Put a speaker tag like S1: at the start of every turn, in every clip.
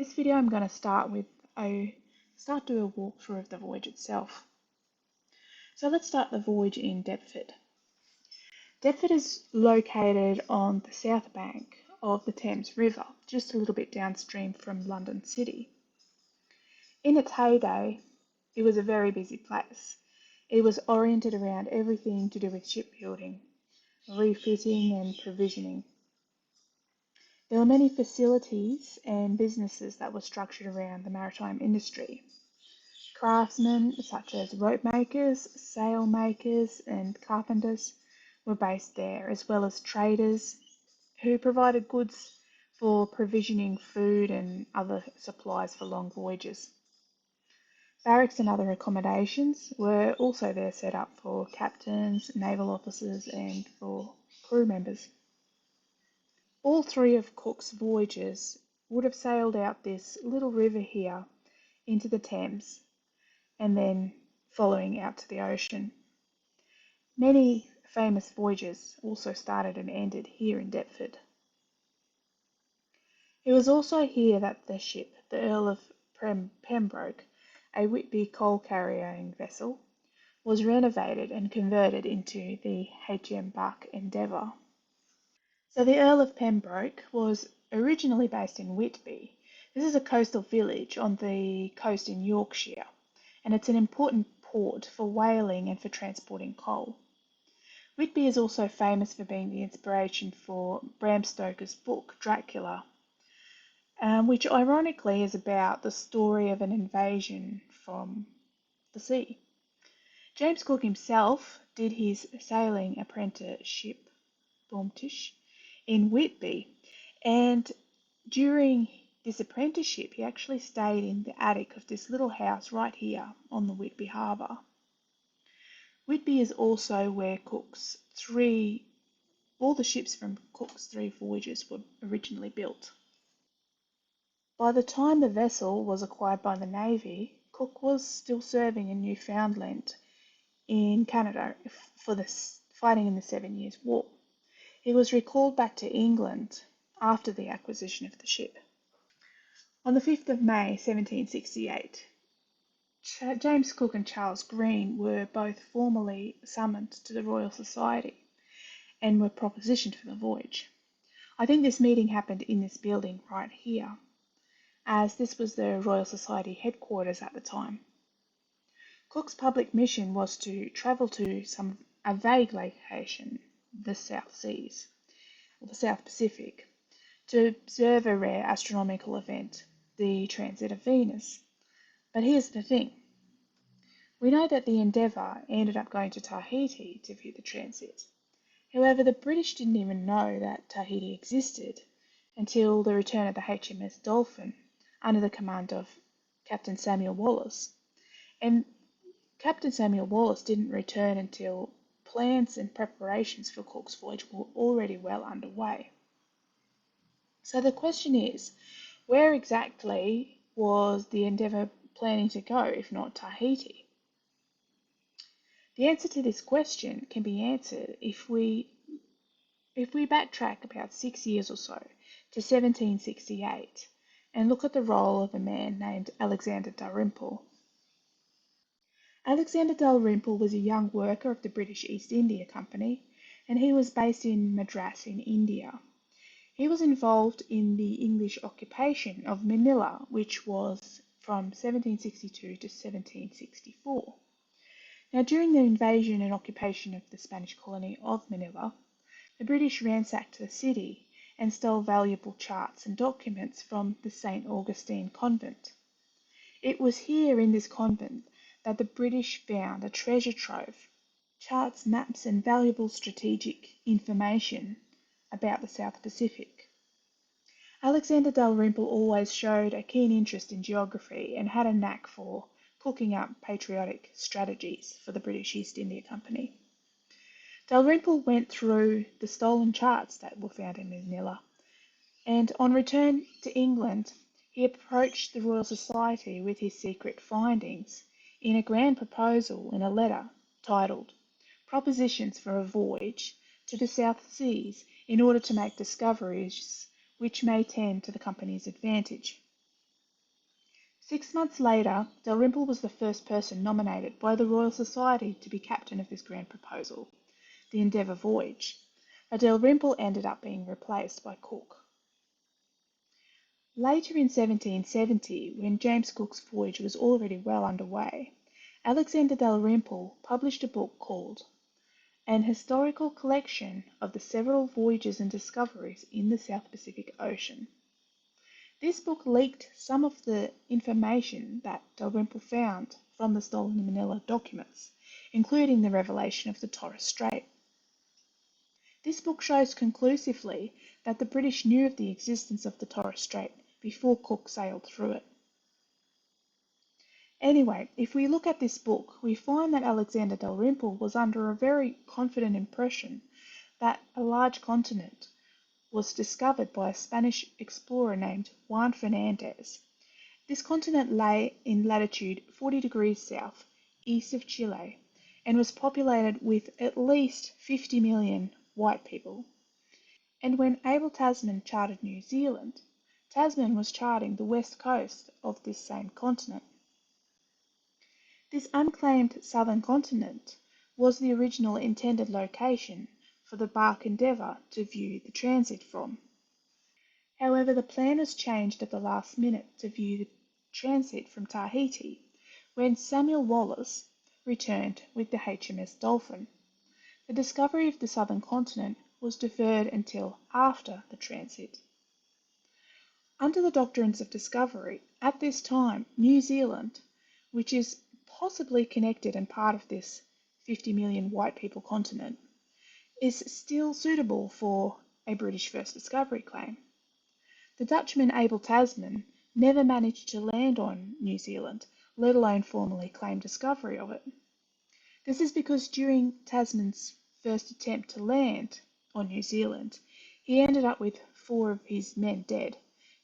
S1: This video I'm going to start do a walkthrough of the voyage itself. So let's start the voyage in Deptford. Deptford is located on the south bank of the Thames River, just a little bit downstream from London City. In its heyday, it was a very busy place. It was oriented around everything to do with shipbuilding, refitting and provisioning. There were many facilities and businesses that were structured around the maritime industry. Craftsmen such as rope makers, sail makers and carpenters were based there, as well as traders who provided goods for provisioning food and other supplies for long voyages. Barracks and other accommodations were also there set up for captains, naval officers and for crew members. All three of Cook's voyages would have sailed out this little river here into the Thames and then following out to the ocean. Many famous voyages also started and ended here in Deptford. It was also here that the ship, the Earl of Pembroke, a Whitby coal-carrying vessel, was renovated and converted into the HM bark Endeavour. So the Earl of Pembroke was originally based in Whitby. This is a coastal village on the coast in Yorkshire, and it's an important port for whaling and for transporting coal. Whitby is also famous for being the inspiration for Bram Stoker's book Dracula, which ironically is about the story of an invasion from the sea. James Cook himself did his sailing apprenticeship in Whitby, and during this apprenticeship he actually stayed in the attic of this little house right here on the Whitby Harbour. Whitby is also where all the ships from Cook's three voyages were originally built. By the time the vessel was acquired by the Navy, Cook was still serving in Newfoundland in Canada for fighting in the 7 Years' War. He was recalled back to England after the acquisition of the ship. On the 5th of May 1768, James Cook and Charles Green were both formally summoned to the Royal Society and were propositioned for the voyage. I think this meeting happened in this building right here, as this was the Royal Society headquarters at the time. Cook's public mission was to travel to a vague location, the South Seas, or the South Pacific, to observe a rare astronomical event, the transit of Venus. But here's the thing. We know that the Endeavour ended up going to Tahiti to view the transit. However, the British didn't even know that Tahiti existed until the return of the HMS Dolphin under the command of Captain Samuel Wallis. And Captain Samuel Wallis didn't return until plans and preparations for Cook's voyage were already well underway. So the question is, where exactly was the Endeavour planning to go, if not Tahiti? The answer to this question can be answered if we backtrack about 6 years or so to 1768 and look at the role of a man named Alexander Dalrymple. Alexander Dalrymple was a young worker of the British East India Company, and he was based in Madras in India. He was involved in the English occupation of Manila, which was from 1762 to 1764. Now, during the invasion and occupation of the Spanish colony of Manila, the British ransacked the city and stole valuable charts and documents from the St. Augustine convent. It was here in this convent that the British found a treasure trove, charts, maps and valuable strategic information about the South Pacific. Alexander Dalrymple always showed a keen interest in geography and had a knack for cooking up patriotic strategies for the British East India Company. Dalrymple went through the stolen charts that were found in Manila, and on return to England, he approached the Royal Society with his secret findings in a grand proposal in a letter titled Propositions for a Voyage to the South Seas in order to make discoveries which may tend to the company's advantage. 6 months later, Dalrymple was the first person nominated by the Royal Society to be captain of this grand proposal, the Endeavour Voyage, but Dalrymple ended up being replaced by Cook. Later in 1770, when James Cook's voyage was already well underway, Alexander Dalrymple published a book called An Historical Collection of the Several Voyages and Discoveries in the South Pacific Ocean. This book leaked some of the information that Dalrymple found from the stolen Manila documents, including the revelation of the Torres Strait. This book shows conclusively that the British knew of the existence of the Torres Strait before Cook sailed through it. Anyway, if we look at this book, we find that Alexander Dalrymple was under a very confident impression that a large continent was discovered by a Spanish explorer named Juan Fernandez. This continent lay in latitude 40 degrees south, east of Chile, and was populated with at least 50 million white people. And when Abel Tasman charted New Zealand, Tasman was charting the west coast of this same continent. This unclaimed southern continent was the original intended location for the bark Endeavour to view the transit from. However, the plan was changed at the last minute to view the transit from Tahiti when Samuel Wallis returned with the HMS Dolphin. The discovery of the southern continent was deferred until after the transit. Under the doctrines of discovery, at this time, New Zealand, which is possibly connected and part of this 50 million white people continent, is still suitable for a British first discovery claim. The Dutchman Abel Tasman never managed to land on New Zealand, let alone formally claim discovery of it. This is because during Tasman's first attempt to land on New Zealand, he ended up with 4 of his men dead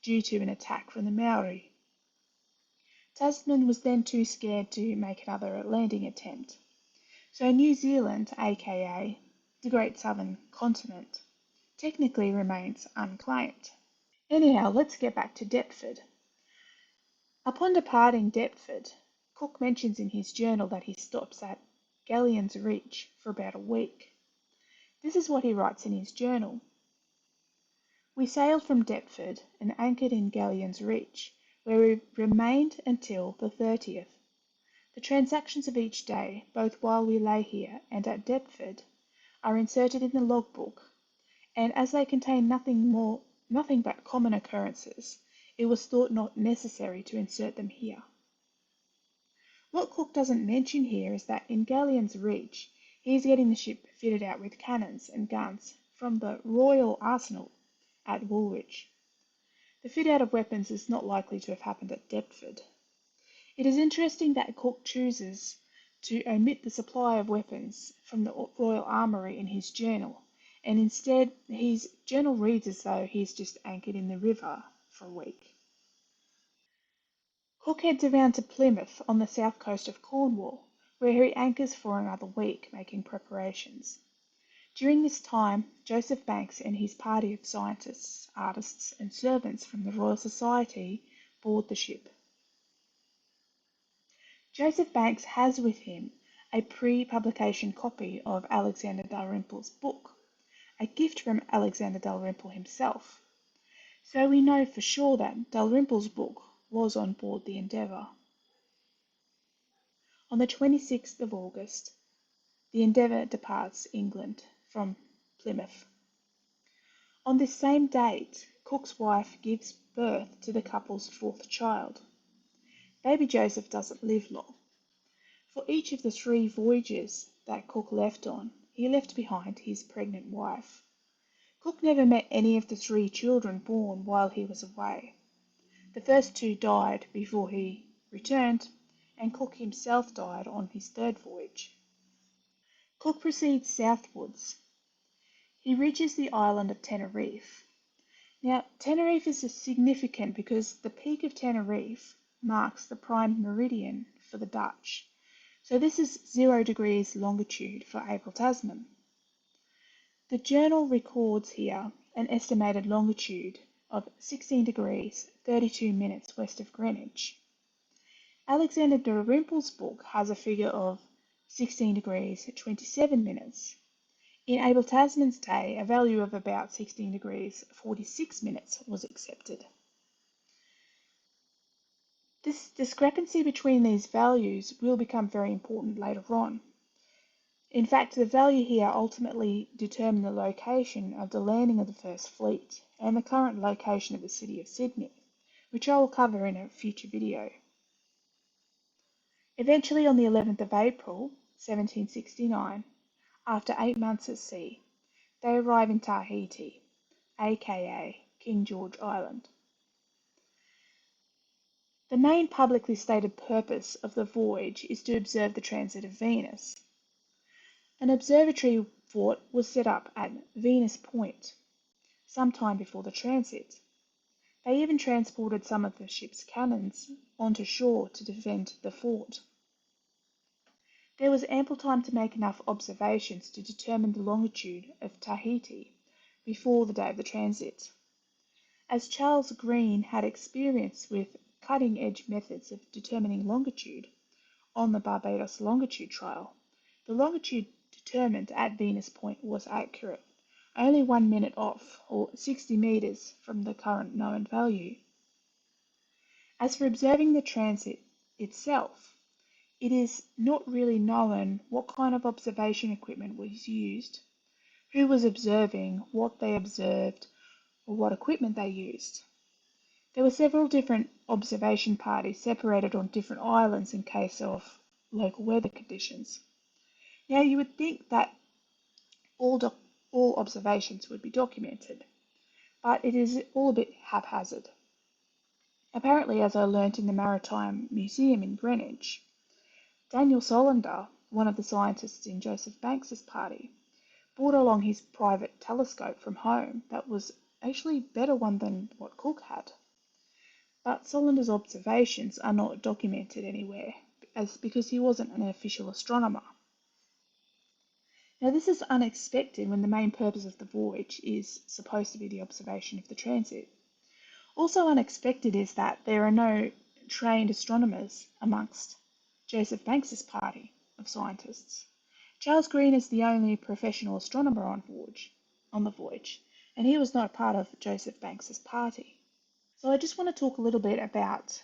S1: due to an attack from the Maori. Tasman was then too scared to make another landing attempt. So New Zealand, aka the Great Southern Continent, technically remains unclaimed. Anyhow, let's get back to Deptford. Upon departing Deptford, Cook mentions in his journal that he stops at Galleon's Reach for about a week. This is what he writes in his journal. We sailed from Deptford and anchored in Galleon's Reach, where we remained until the 30th. The transactions of each day, both while we lay here and at Deptford, are inserted in the logbook, and as they contain nothing but common occurrences, it was thought not necessary to insert them here. What Cook doesn't mention here is that in Galleon's Reach, he is getting the ship fitted out with cannons and guns from the Royal Arsenal at Woolwich. The fit out of weapons is not likely to have happened at Deptford. It is interesting that Cook chooses to omit the supply of weapons from the Royal Armoury in his journal, and instead his journal reads as though he's just anchored in the river for a week. Cook heads around to Plymouth on the south coast of Cornwall, where he anchors for another week, making preparations. During this time, Joseph Banks and his party of scientists, artists, and servants from the Royal Society board the ship. Joseph Banks has with him a pre-publication copy of Alexander Dalrymple's book, a gift from Alexander Dalrymple himself. So we know for sure that Dalrymple's book was on board the Endeavour. On the 26th of August, the Endeavour departs England from Plymouth. On this same date, Cook's wife gives birth to the couple's 4th child. Baby Joseph doesn't live long. For each of the 3 voyages that Cook left on, he left behind his pregnant wife. Cook never met any of the 3 children born while he was away. The first 2 died before he returned, and Cook himself died on his 3rd voyage. Cook proceeds southwards. He reaches the island of Tenerife. Now, Tenerife is significant because the peak of Tenerife marks the prime meridian for the Dutch. So this is 0 degrees longitude for Abel Tasman. The journal records here an estimated longitude of 16 degrees 32 minutes west of Greenwich. Alexander Dalrymple's book has a figure of 16 degrees 27 minutes. In Abel Tasman's day, a value of about 16 degrees 46 minutes was accepted. This discrepancy between these values will become very important later on. In fact, the value here ultimately determined the location of the landing of the First Fleet and the current location of the city of Sydney, which I will cover in a future video. Eventually, on the 11th of April, 1769, after 8 months at sea, they arrive in Tahiti, aka King George Island. The main publicly stated purpose of the voyage is to observe the transit of Venus. An observatory fort was set up at Venus Point some time before the transit. They even transported some of the ship's cannons onto shore to defend the fort. There was ample time to make enough observations to determine the longitude of Tahiti before the day of the transit. As Charles Green had experience with cutting-edge methods of determining longitude on the Barbados longitude trial, the longitude determined at Venus Point was accurate, only 1 minute off, or 60 meters from the current known value. As for observing the transit itself, it is not really known what kind of observation equipment was used, who was observing, what they observed, or what equipment they used. There were several different observation parties separated on different islands in case of local weather conditions. Now you would think that all observations would be documented, but it is all a bit haphazard. Apparently, as I learnt in the Maritime Museum in Greenwich, Daniel Solander, one of the scientists in Joseph Banks's party, brought along his private telescope from home that was actually a better one than what Cook had. But Solander's observations are not documented anywhere because he wasn't an official astronomer. Now this is unexpected when the main purpose of the voyage is supposed to be the observation of the transit. Also unexpected is that there are no trained astronomers amongst Joseph Banks's party of scientists. Charles Green is the only professional astronomer on the voyage, and he was not part of Joseph Banks's party. So I just want to talk a little bit about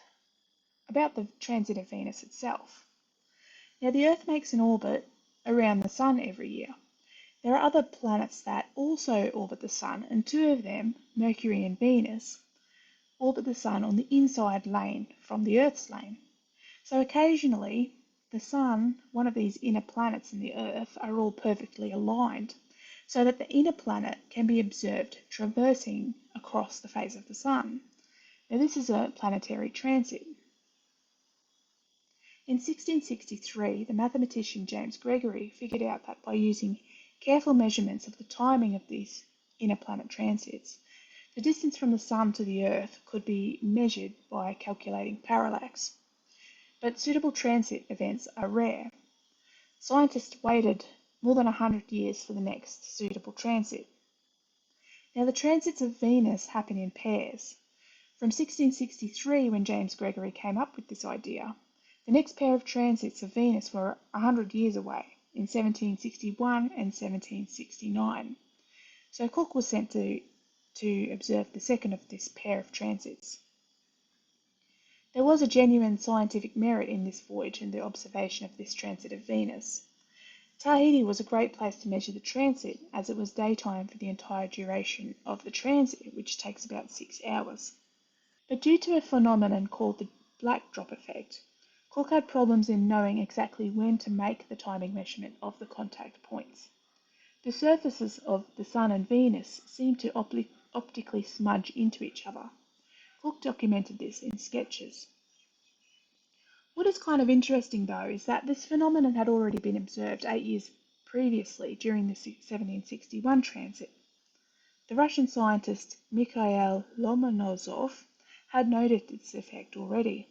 S1: the transit of Venus itself. Now the Earth makes an orbit around the Sun every year. There are other planets that also orbit the Sun, and two of them, Mercury and Venus, orbit the Sun on the inside lane from the Earth's lane. So occasionally the Sun, one of these inner planets in the Earth, are all perfectly aligned so that the inner planet can be observed traversing across the face of the Sun. Now this is a planetary transit. In 1663, the mathematician James Gregory figured out that by using careful measurements of the timing of these inner planet transits, the distance from the Sun to the Earth could be measured by calculating parallax. But suitable transit events are rare. Scientists waited more than 100 years for the next suitable transit. Now the transits of Venus happen in pairs. From 1663, when James Gregory came up with this idea, the next pair of transits of Venus were 100 years away, in 1761 and 1769. So Cook was sent to observe the second of this pair of transits. There was a genuine scientific merit in this voyage and the observation of this transit of Venus. Tahiti was a great place to measure the transit, as it was daytime for the entire duration of the transit, which takes about 6 hours. But due to a phenomenon called the black drop effect, Cook had problems in knowing exactly when to make the timing measurement of the contact points. The surfaces of the Sun and Venus seemed to optically smudge into each other. Cook documented this in sketches. What is kind of interesting though is that this phenomenon had already been observed 8 years previously during the 1761 transit. The Russian scientist Mikhail Lomonosov had noted this effect already.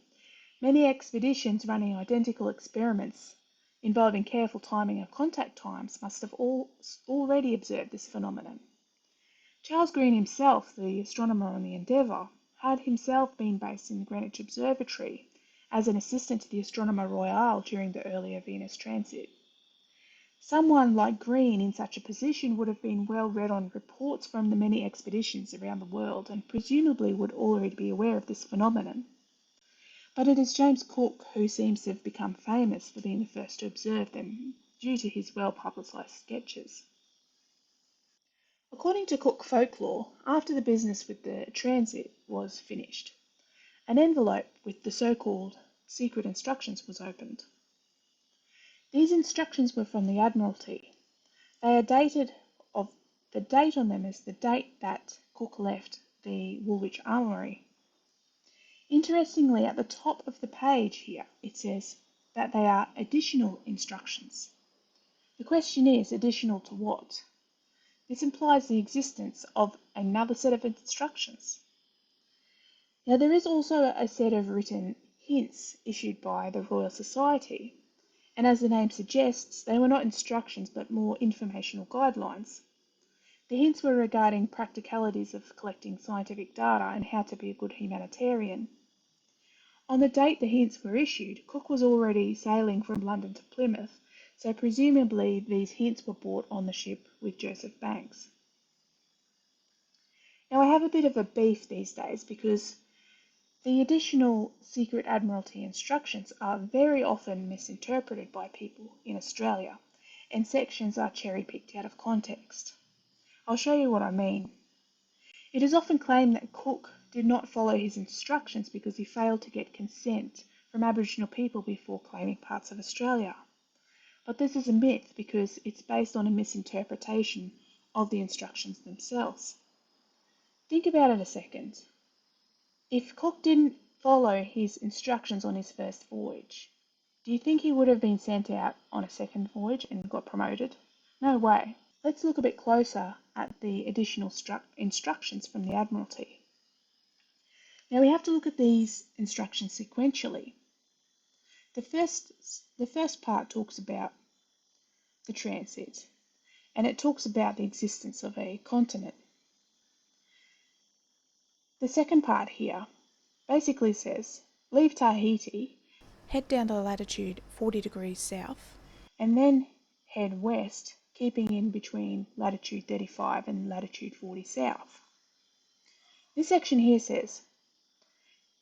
S1: Many expeditions running identical experiments involving careful timing of contact times must have already observed this phenomenon. Charles Green himself, the astronomer on the Endeavour, had himself been based in the Greenwich Observatory as an assistant to the Astronomer Royal during the earlier Venus transit. Someone like Green in such a position would have been well read on reports from the many expeditions around the world and presumably would already be aware of this phenomenon. But it is James Cook who seems to have become famous for being the first to observe them due to his well-publicised sketches. According to Cook folklore, after the business with the transit was finished, an envelope with the so-called secret instructions was opened. These instructions were from the Admiralty. They are dated of the date on them is the date that Cook left the Woolwich Armoury. Interestingly, at the top of the page here, it says that they are additional instructions. The question is, additional to what? This implies the existence of another set of instructions. Now, there is also a set of written hints issued by the Royal Society, and as the name suggests, they were not instructions but more informational guidelines. The hints were regarding practicalities of collecting scientific data and how to be a good humanitarian. On the date the hints were issued, Cook was already sailing from London to Plymouth, so presumably these hints were bought on the ship with Joseph Banks. Now I have a bit of a beef these days because the additional Secret Admiralty instructions are very often misinterpreted by people in Australia, and sections are cherry-picked out of context. I'll show you what I mean. It is often claimed that Cook did not follow his instructions because he failed to get consent from Aboriginal people before claiming parts of Australia. But this is a myth because it's based on a misinterpretation of the instructions themselves. Think about it a second. If Cook didn't follow his instructions on his first voyage, do you think he would have been sent out on a second voyage and got promoted? No way. Let's look a bit closer at the additional instructions from the Admiralty. Now we have to look at these instructions sequentially. The first part talks about the transit, and it talks about the existence of a continent. The second part here basically says, leave Tahiti, head down to latitude 40 degrees south, and then head west, keeping in between latitude 35 and latitude 40 south. This section here says,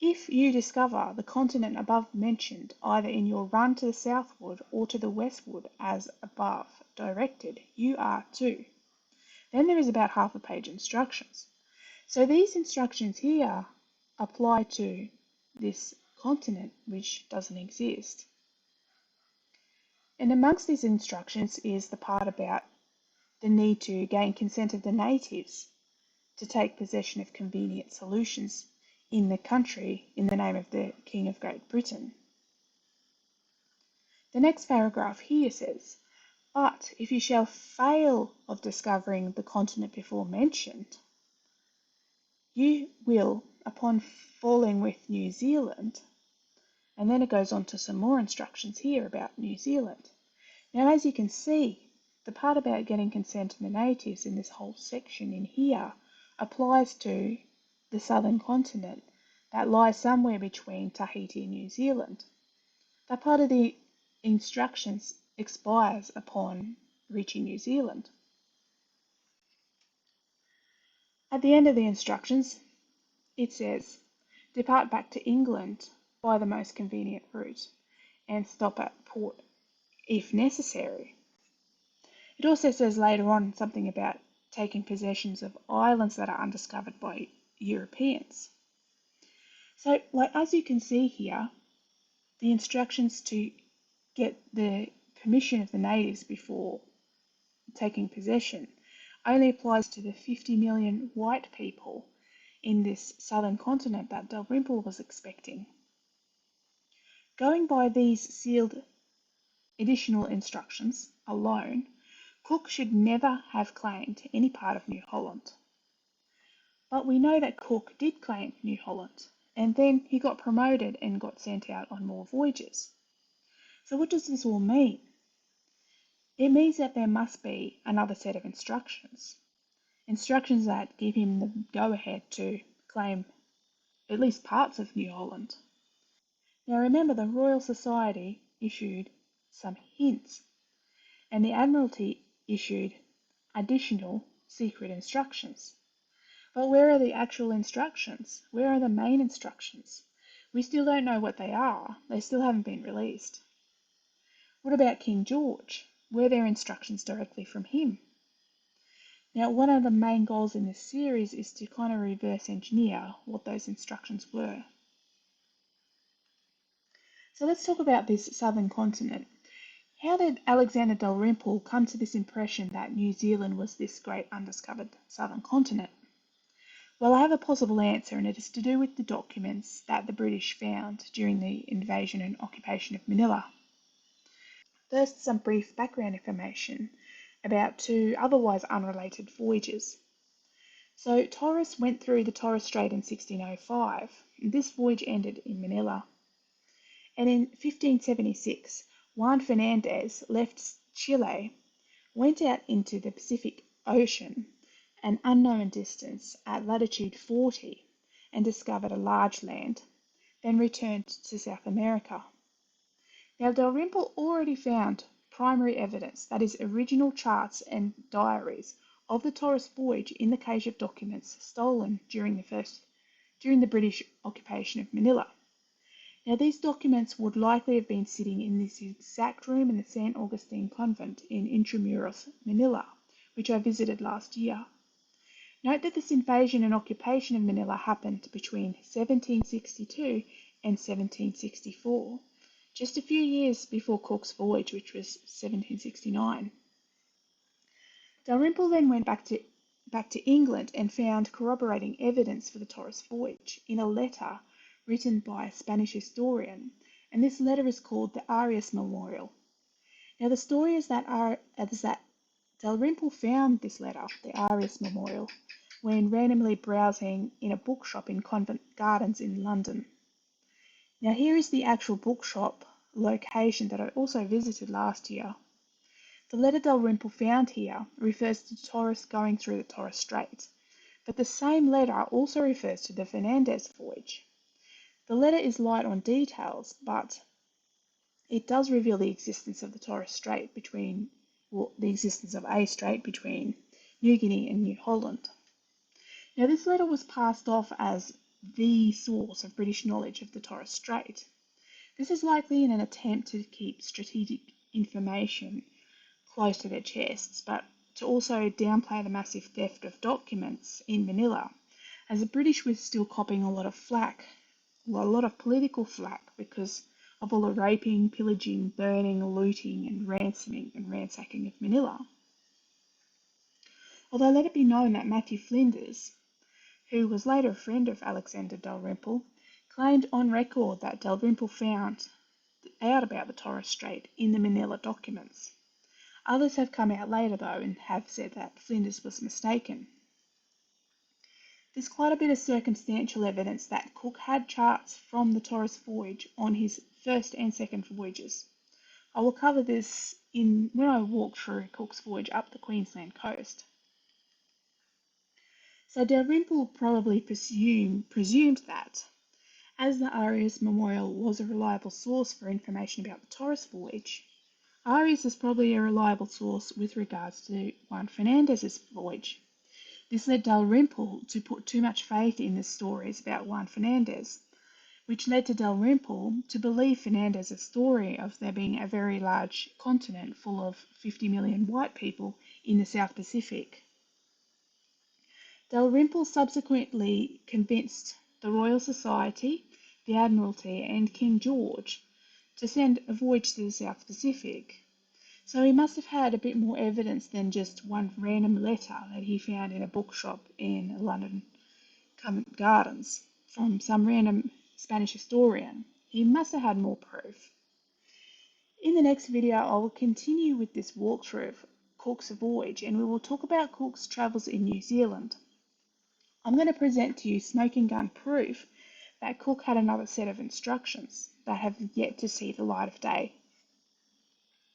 S1: if you discover the continent above mentioned either in your run to the southward or to the westward as above directed, you are to. Then there is about half a page instructions. So these instructions here apply to this continent which doesn't exist. And amongst these instructions is the part about the need to gain consent of the natives to take possession of convenient solutions in the country in the name of the King of Great Britain. The next paragraph here says, but if you shall fail of discovering the continent before mentioned, you will, upon falling with New Zealand, and then it goes on to some more instructions here about New Zealand. Now, as you can see, the part about getting consent from the natives in this whole section in here applies to the southern continent that lies somewhere between Tahiti and New Zealand. That part of the instructions expires upon reaching New Zealand. At the end of the instructions, it says, depart back to England by the most convenient route and stop at port if necessary. It also says later on something about taking possessions of islands that are undiscovered by Europeans. So, as you can see here, the instructions to get the permission of the natives before taking possession only applies to the 50 million white people in this southern continent that Dalrymple was expecting. Going by these sealed additional instructions alone, Cook should never have claimed any part of New Holland. But we know that Cook did claim New Holland, and then he got promoted and got sent out on more voyages. So what does this all mean? It means that there must be another set of instructions. Instructions that give him the go-ahead to claim at least parts of New Holland. Now remember, the Royal Society issued some hints, and the Admiralty issued additional secret instructions. But where are the actual instructions? Where are the main instructions? We still don't know what they are. They still haven't been released. What about King George? Were there instructions directly from him? Now, one of the main goals in this series is to kind of reverse engineer what those instructions were. So let's talk about this southern continent. How did Alexander Dalrymple come to this impression that New Zealand was this great undiscovered southern continent? Well, I have a possible answer, and it is to do with the documents that the British found during the invasion and occupation of Manila. First, some brief background information about two otherwise unrelated voyages. So, Torres went through the Torres Strait in 1605. This voyage ended in Manila. And in 1576, Juan Fernandez left Chile, went out into the Pacific Ocean, an unknown distance at latitude 40, and discovered a large land, then returned to South America. Now, Dalrymple already found primary evidence, that is, original charts and diaries of the Torres voyage in the cache of documents stolen during the British occupation of Manila. Now, these documents would likely have been sitting in this exact room in the San Agustin convent in Intramuros, Manila, which I visited last year. Note that this invasion and occupation of Manila happened between 1762 and 1764, just a few years before Cook's voyage, which was 1769. Dalrymple then went back to England and found corroborating evidence for the Torres voyage in a letter written by a Spanish historian, and this letter is called the Arias Memorial. Now, the story is that Dalrymple found this letter, the Arias Memorial, when randomly browsing in a bookshop in Covent Gardens in London. Now, here is the actual bookshop location that I also visited last year. The letter Dalrymple found here refers to Torres going through the Torres Strait, but the same letter also refers to the Fernandez voyage. The letter is light on details, but it does reveal the existence of the Torres Strait the existence of a strait between New Guinea and New Holland. Now, this letter was passed off as the source of British knowledge of the Torres Strait. This is likely in an attempt to keep strategic information close to their chests, but to also downplay the massive theft of documents in Manila, as the British were still copping a lot of flack, a lot of political flack, because of all the raping, pillaging, burning, looting, and ransoming and ransacking of Manila. Although let it be known that Matthew Flinders, who was later a friend of Alexander Dalrymple, claimed on record that Dalrymple found out about the Torres Strait in the Manila documents. Others have come out later, though, and have said that Flinders was mistaken. There's quite a bit of circumstantial evidence that Cook had charts from the Torres voyage on his first and second voyages. I will cover this when I walk through Cook's voyage up the Queensland coast. So Dalrymple probably presumed that, as the Arias Memorial was a reliable source for information about the Torres voyage, Arias is probably a reliable source with regards to Juan Fernandez's voyage. This led Dalrymple to put too much faith in the stories about Juan Fernandez, which led to Dalrymple to believe Fernandez's story of there being a very large continent full of 50 million white people in the South Pacific. Dalrymple subsequently convinced the Royal Society, the Admiralty, and King George to send a voyage to the South Pacific. So he must have had a bit more evidence than just one random letter that he found in a bookshop in London Covent Gardens from some random Spanish historian. He must have had more proof. In the next video, I will continue with this walkthrough of Cook's voyage, and we will talk about Cook's travels in New Zealand. I'm going to present to you smoking gun proof that Cook had another set of instructions that have yet to see the light of day.